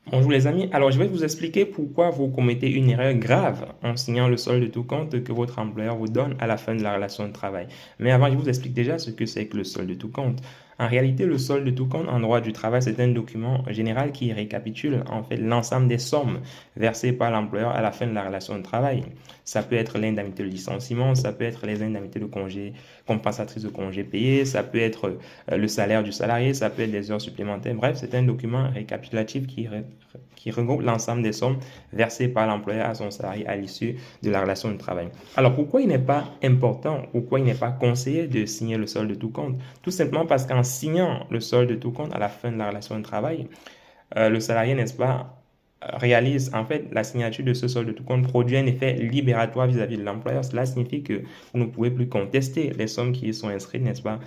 Bonjour les amis, alors je vais vous expliquer pourquoi vous commettez une erreur grave en signant le solde de tout compte que votre employeur vous donne à la fin de la relation de travail. Mais avant, je vous explique déjà ce que c'est que le solde de tout compte. En réalité, le solde de tout compte en droit du travail, c'est un document général qui récapitule en fait l'ensemble des sommes versées par l'employeur à la fin de la relation de travail. Ça peut être l'indemnité de licenciement, ça peut être les indemnités de congé, compensatrices de congés payés, ça peut être le salaire du salarié, ça peut être des heures supplémentaires. Bref, c'est un document récapitulatif qui regroupe l'ensemble des sommes versées par l'employeur à son salarié à l'issue de la relation de travail. Alors, pourquoi il n'est pas important, pourquoi il n'est pas conseillé de signer le solde de tout compte? Tout simplement parce qu'en signant le solde de tout compte à la fin de la relation de travail, le salarié, n'est-ce pas, réalise en fait la signature de ce solde de tout compte produit un effet libératoire vis-à-vis de l'employeur. Cela signifie que vous ne pouvez plus contester les sommes qui y sont inscrites, n'est-ce pas,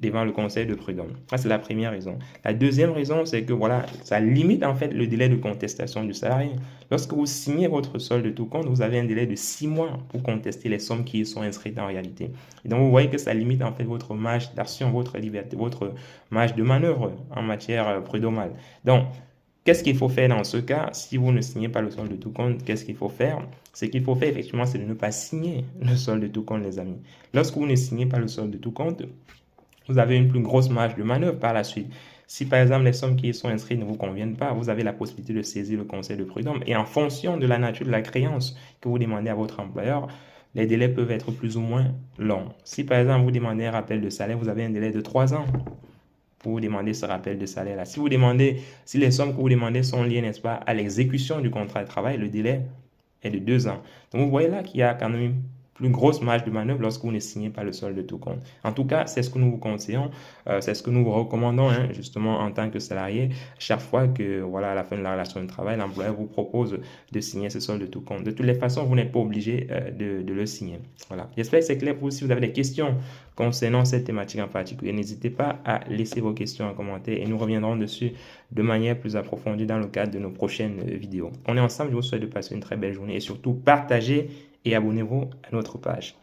devant le conseil de prud'homme. Ça, c'est la première raison. La deuxième raison, c'est que voilà, ça limite en fait le délai de contestation du salarié. Lorsque vous signez votre solde de tout compte, vous avez un délai de 6 mois pour contester les sommes qui y sont inscrites en réalité. Et donc, vous voyez que ça limite en fait votre marge d'action, votre liberté, votre marge de manœuvre en matière prud'homale. Donc, qu'est-ce qu'il faut faire dans ce cas? Si vous ne signez pas le solde de tout compte, qu'est-ce qu'il faut faire? Ce qu'il faut faire, effectivement, c'est de ne pas signer le solde de tout compte, les amis. Lorsque vous ne signez pas le solde de tout compte, vous avez une plus grosse marge de manœuvre par la suite. Si par exemple les sommes qui y sont inscrites ne vous conviennent pas, vous avez la possibilité de saisir le conseil de prud'homme et en fonction de la nature de la créance que vous demandez à votre employeur, les délais peuvent être plus ou moins longs. Si par exemple vous demandez un rappel de salaire, vous avez un délai de 3 ans pour vous demander ce rappel de salaire-là. Si les sommes que vous demandez sont liées, n'est-ce pas, à l'exécution du contrat de travail, le délai est de 2 ans. Donc vous voyez là qu'il y a quand même une plus grosse marge de manœuvre lorsque vous ne signez pas le solde de tout compte. En tout cas, c'est ce que nous vous conseillons, c'est ce que nous vous recommandons, hein, justement en tant que salarié, chaque fois que, voilà, à la fin de la relation de travail, l'employeur vous propose de signer ce solde de tout compte. De toutes les façons, vous n'êtes pas obligé de le signer. Voilà. J'espère que c'est clair pour vous. Si vous avez des questions concernant cette thématique en particulier, n'hésitez pas à laisser vos questions en commentaire et nous reviendrons dessus de manière plus approfondie dans le cadre de nos prochaines vidéos. On est ensemble, je vous souhaite de passer une très belle journée et surtout partagez et abonnez-vous à notre page.